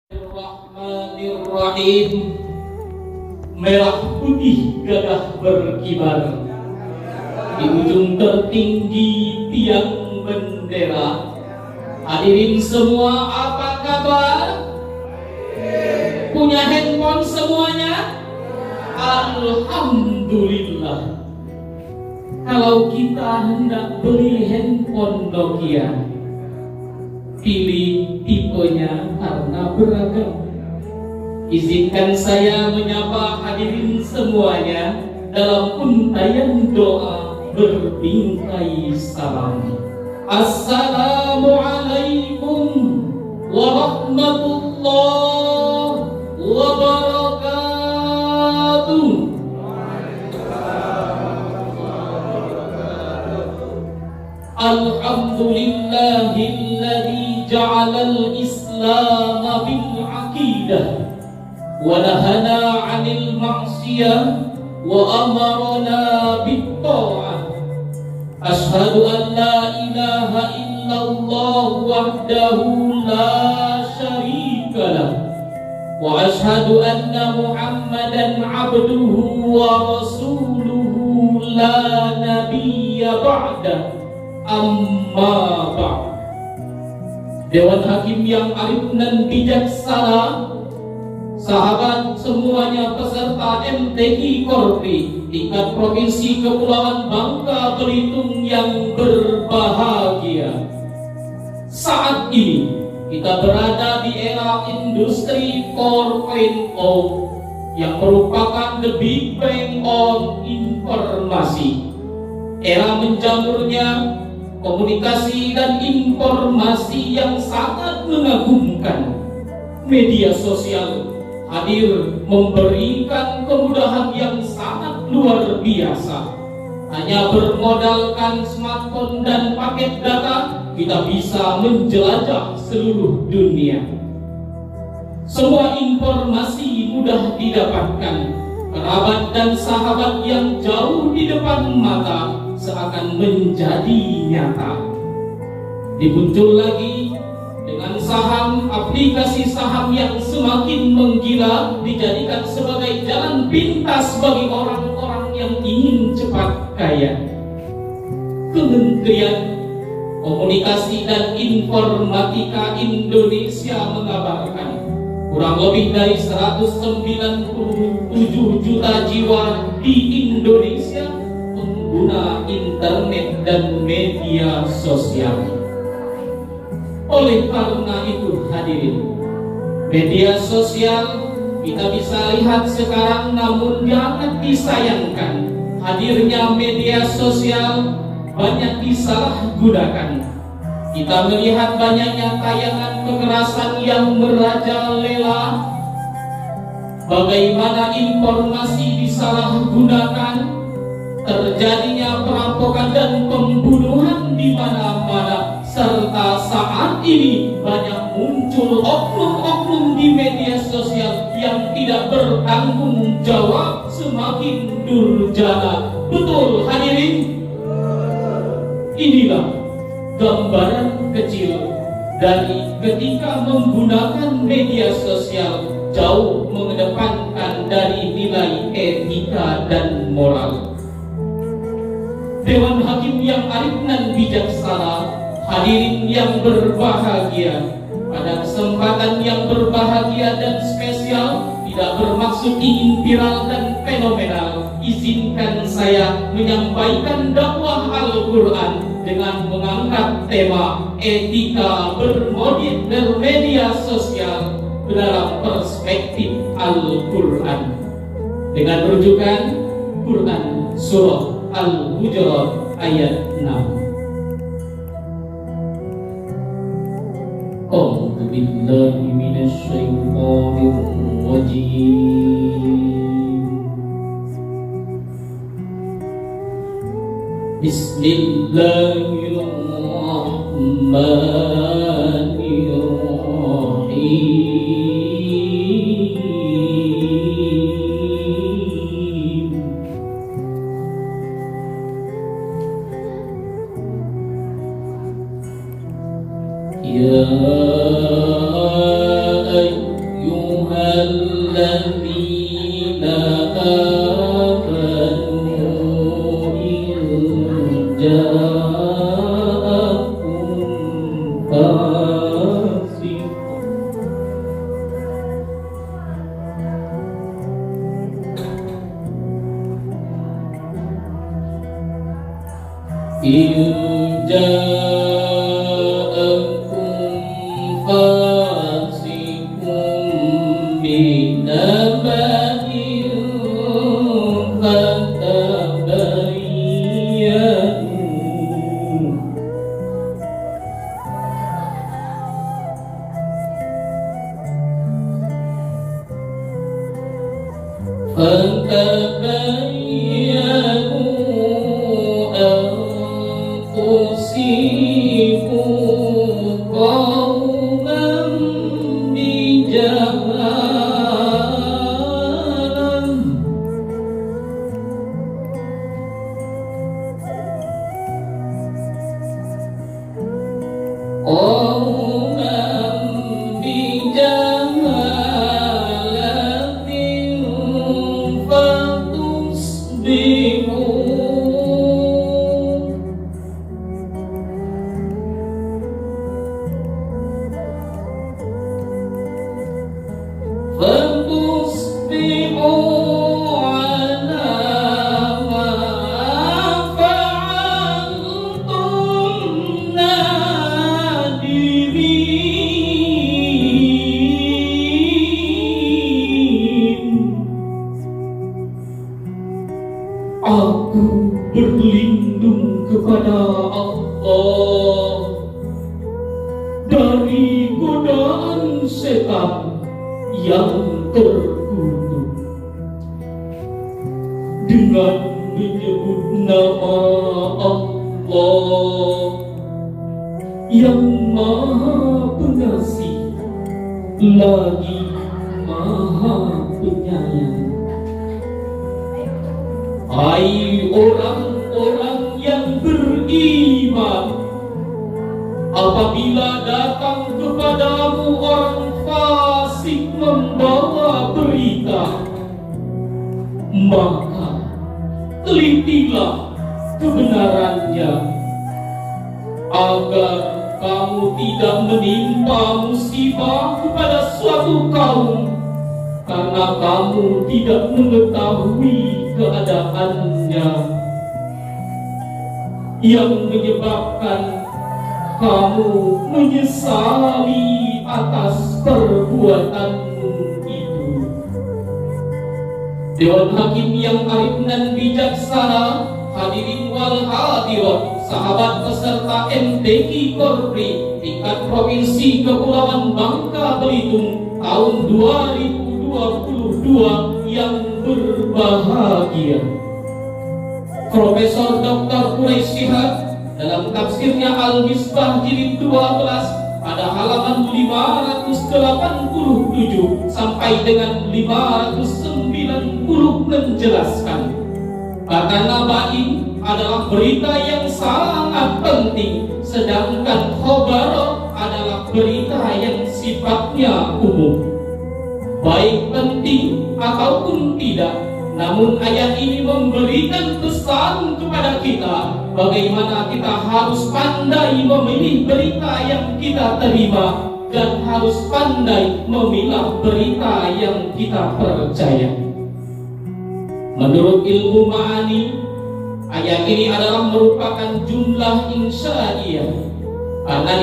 Bismillahirrahmanirrahim. Merah putih gagah berkibar di ujung tertinggi tiang bendera. Hadirin semua, apa kabar? Punya handphone semuanya? Alhamdulillah. Kalau kita hendak beli handphone Nokia, pilih tipenya karena beragam. Izinkan saya menyapa hadirin semuanya dalam untayan doa berbingkai salam. Assalamualaikum warahmatullahi wabarakatuh. Alhamdulillahilladzi ja'alal Islam bil aqidah wa nahana 'anil ma'siyah wa amarna bit ta'ah. Asyhadu an la ilaha illallah wahdahu la syarika lah wa asyhadu anna Muhammadan 'abduhu wa rasuluhu la nabiyya ba'da. Amma ba'd. Dewan Hakim yang arif dan bijaksana, sahabat semuanya peserta MTQ Korpi tingkat Provinsi Kepulauan Bangka Belitung yang berbahagia. Saat ini kita berada di era Industri 4.0 yang merupakan the big bang of informasi. Era menjamurnya komunikasi dan informasi yang sangat mengagumkan. Media sosial hadir memberikan kemudahan yang sangat luar biasa. Hanya bermodalkan smartphone dan paket data, kita bisa menjelajah seluruh dunia. Semua informasi mudah didapatkan. Kerabat dan sahabat yang jauh di depan mata seakan menjadi nyata. Dimuncul lagi dengan saham, aplikasi saham yang semakin menggila, dijadikan sebagai jalan pintas bagi orang-orang yang ingin cepat kaya. Kementerian Komunikasi dan Informatika Indonesia mengabarkan kurang lebih dari 197 juta jiwa di Indonesia pengguna internet dan media sosial. Oleh karena itu hadirin, media sosial kita bisa lihat sekarang, namun sangat disayangkan hadirnya media sosial banyak disalahgunakan. Kita melihat banyaknya tayangan kekerasan yang merajalela, bagaimana informasi disalahgunakan, terjadinya perampokan dan pembunuhan di mana-mana, serta saat ini banyak muncul oknum-oknum di media sosial yang tidak bertanggung jawab, semakin durjana. Betul hadirin? Inilah gambaran kecil dari ketika menggunakan media sosial jauh mengedepankan dari nilai etika dan moral. Dewan Hakim yang arif dan bijaksana, hadirin yang berbahagia, pada kesempatan yang berbahagia dan spesial, tidak bermaksud ingin viral dan fenomenal, izinkan saya menyampaikan dakwah Al-Quran dengan mengangkat tema etika bermedia sosial dalam perspektif Al-Quran dengan rujukan Quran Surah Al-Hujurat ayat 6. A'udzu billahi minasy syaithanir rajim. Bismillahirrahmanirrahim. Ya ayyuhalladzina amanu in ja'akum fasiqun Aku berlindung kepada Allah dari godaan setan yang terkutuk dengan menyebut nama Allah yang Maha Pengasih lagi Maha Penyayang. Hai orang-orang yang beriman, apabila datang kepadamu orang fasik membawa berita, maka telitilah kebenarannya, agar kamu tidak menimpa musibah kepada suatu kaum karena kamu tidak mengetahui keadaannya, yang menyebabkan kamu menyesali atas perbuatanmu itu. Dewan Hakim yang arif dan bijaksana, hadirin wal hadirat, sahabat peserta MTQ Korpri tingkat Provinsi Kepulauan Bangka Belitung tahun 2022 yang berbahagia. Profesor Dr. Quraish Shihab dalam tafsirnya Al-Misbah jilid 12 pada halaman 587 sampai dengan 590 menjelaskan, kata nabain adalah berita yang sangat penting, sedangkan khobar adalah berita yang sifatnya umum, baik penting ataupun tidak. Namun ayat ini memberikan pesan kepada kita bagaimana kita harus pandai memilih berita yang kita terima dan harus pandai memilah berita yang kita percaya. Menurut ilmu ma'ani, ayat ini adalah merupakan jumlah insya'iyah, karena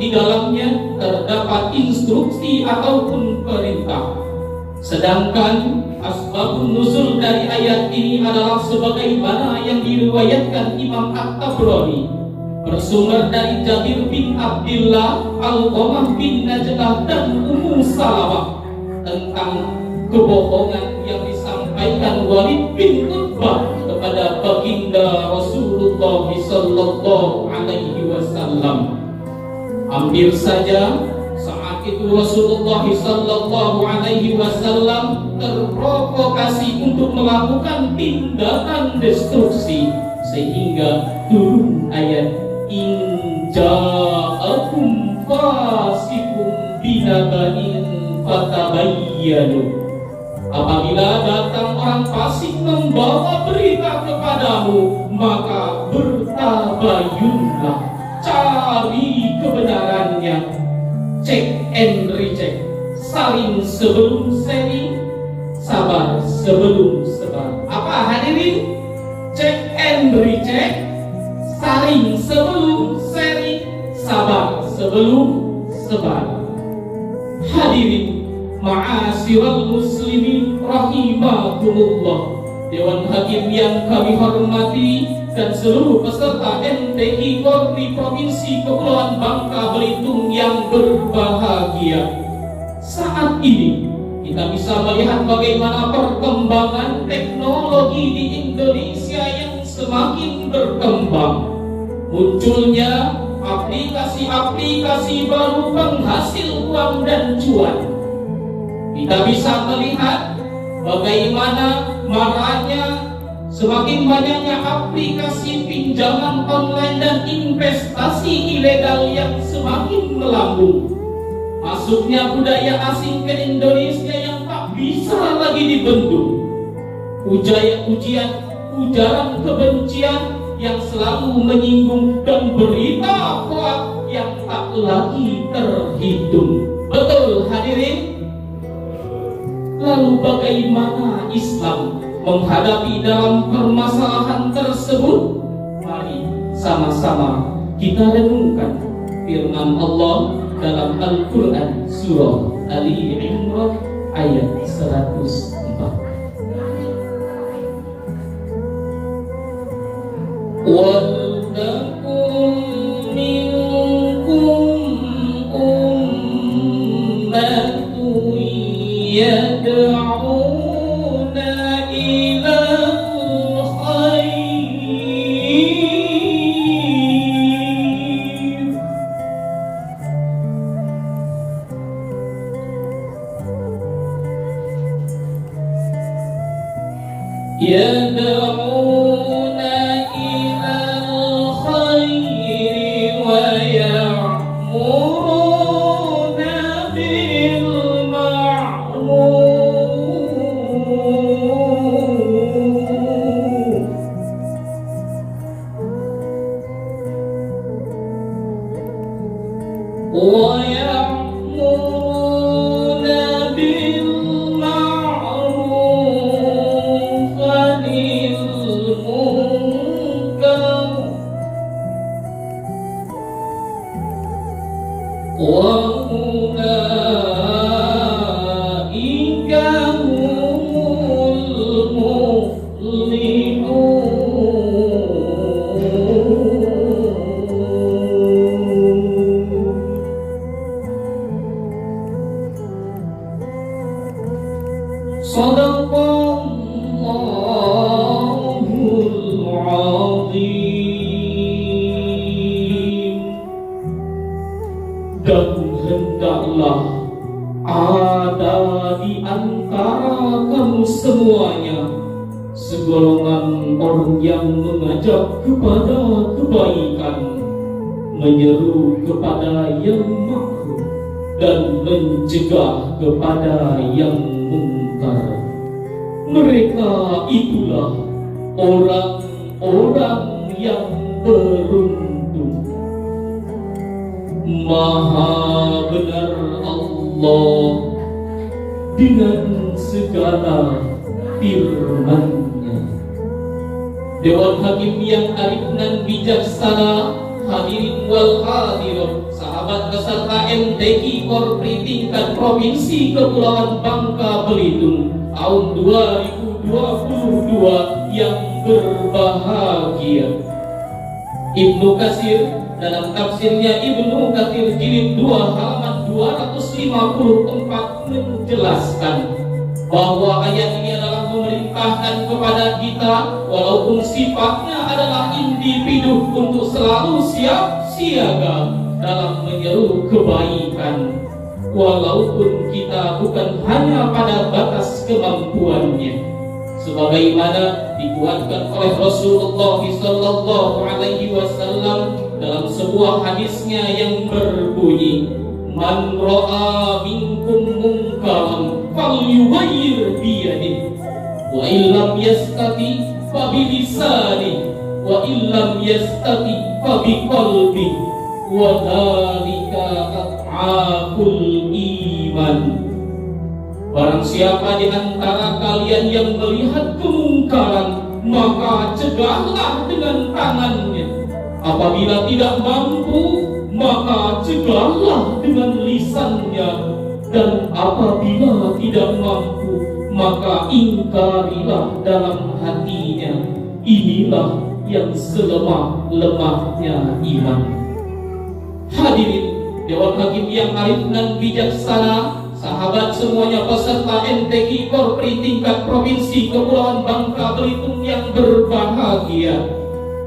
di dalamnya terdapat instruksi ataupun perintah. Sedangkan asbabun nuzul dari ayat ini adalah sebagaimana yang diriwayatkan Imam At-Tabrani bersumber dari Jabir bin Abdullah, Al-Qamah bin Najlah dan Ummu Salamah tentang kebohongan yang disampaikan Walid bin Utbah kepada baginda Rasulullah sallallahu alaihi wasallam. Hampir saja saat itu Rasulullah sallallahu alaihi wasallam terprovokasi untuk melakukan tindakan destruksi, sehingga turun ayat in ja'akum fasiqun binaba'in fatabayyanu. Apabila datang orang fasik membawa berita kepadamu, maka bertabayunlah, cari kebenarannya, cek and recheck, saling sebelum sharing, sabar sebelum sebar. Apa hadirin? Cek and recheck, saling sebelum sharing, sabar sebelum sebar. Hadirin ma'asyiral muslimin rahimakumullah, Dewan Hakim yang kami hormati dan seluruh peserta MTQ Korpi Provinsi Kepulauan Bangka Belitung yang berbahagia. Saat ini kita bisa melihat bagaimana perkembangan teknologi di Indonesia yang semakin berkembang. Munculnya aplikasi-aplikasi baru penghasil uang dan cuan. Kita bisa melihat bagaimana maraknya semakin banyaknya aplikasi pinjaman online dan investasi ilegal yang semakin melambung. Masuknya budaya asing ke Indonesia yang tak bisa lagi dibendung. Ujaran kebencian yang selalu menyinggung dan berita hoaks yang tak lagi terhitung. Betul hadirin? Lalu bagaimana Islam menghadapi dalam permasalahan tersebut? Mari sama-sama kita renungkan firman Allah dalam Al-Quran surah Ali Imran ayat 104. وَلْتَكُنْ مِنْكُمْ أُمَّةٌ يَدْعُونَ إِلَى الْخَيْرِ يَدْعُونَ إِلَى الْخَيْرِ وَيَأْمُرُونَ بالمعروف والمنكر وأولئك هم المفلحون. Shadaqallahul Azim. Dan hendaklah ada di antara kamu semuanya segolongan orang yang mengajak kepada kebaikan, menyeru kepada yang ma'ruf dan mencegah kepada yang mungkar. Mereka itulah orang-orang yang beruntung. Maha benar Allah dengan segala firman-Nya. Dewan Hakim yang arif dan bijaksana, hadirin wal hadirat, sahabat peserta MTQ Korpri tingkat Provinsi Kepulauan Bangka Belitung tahun 2022 yang berbahagia. Ibnu Katsir dalam tafsirnya Ibnu Katsir jilid 2 halaman 254 menjelaskan bahwa ayat ini adalah memerintahkan kepada kita, walaupun sifatnya adalah individu, untuk selalu siap siaga dalam menyeru kebaikan, walaupun kita bukan hanya pada batas kemampuannya, sebagaimana dikuatkan oleh Rasulullah sallallahu alaihi wasallam dalam sebuah hadisnya yang berbunyi, man ra'a minkum kemungkaran falyughayyir biyadihi wa illam yastati fa bilisanihi wa illam yastati fa biqalbihi wa dzalika at'aful iman. Barang siapa di antara kalian yang melihat kemungkaran, maka cegahlah dengan tangannya. Apabila tidak mampu, maka cegahlah dengan lisannya. Dan apabila tidak mampu, maka ingkarilah dalam hatinya. Inilah yang selemah-lemahnya iman. Hadirin Dewan Hakim yang arif dan bijaksana, sahabat semuanya peserta MTQ Korpri tingkat Provinsi Kepulauan Bangka Belitung yang berbahagia.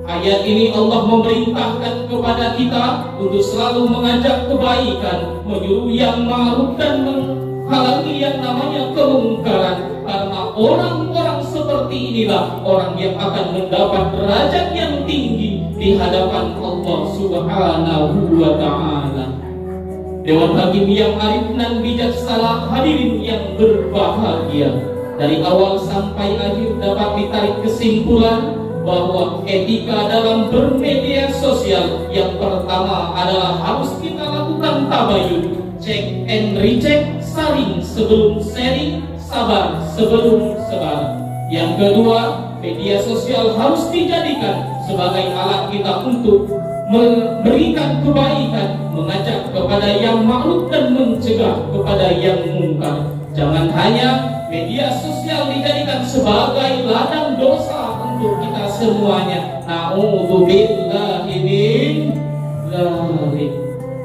Ayat ini Allah memerintahkan kepada kita untuk selalu mengajak kebaikan, menyuruh yang ma'ruf dan menghalangi yang namanya kemungkaran. Karena orang-orang seperti inilah orang yang akan mendapat derajat yang tinggi di hadapan Allah Subhanahu wa ta'ala. Dewan Hakim yang arif dan bijaksana, hadirin yang berbahagia, dari awal sampai akhir dapat ditarik kesimpulan bahwa etika dalam bermedia sosial yang pertama adalah harus kita lakukan tabayun, cek and recheck, saring sebelum sharing, sabar sebelum sebar. Yang kedua, media sosial harus dijadikan sebagai alat kita untuk memberikan kebaikan, mengajak kepada yang ma'ruf dan mencegah kepada yang mungkar. Jangan hanya media sosial dijadikan sebagai ladang dosa untuk kita semuanya. Na'udzubillahi min dzalik.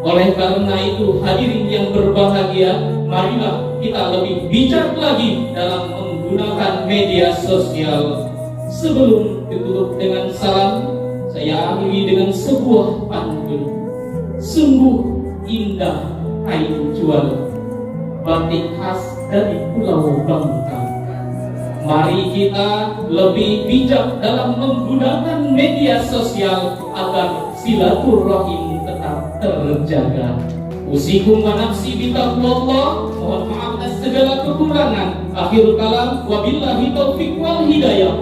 Oleh karena itu, hadirin yang berbahagia, marilah kita lebih bijak lagi dalam menggunakan media sosial. Sebelum ditutup dengan salam, saya akhiri dengan sebuah pantun. Sungguh indah kain jual, batik khas dari Pulau Bangka. Mari kita lebih bijak dalam menggunakan media sosial agar silaturahim tetap terjaga. Usikum wa nafsi bitaqwallah. Mohon maaf atas segala kekurangan. Akhirul kalam, wabillahi taufiq wal hidayah.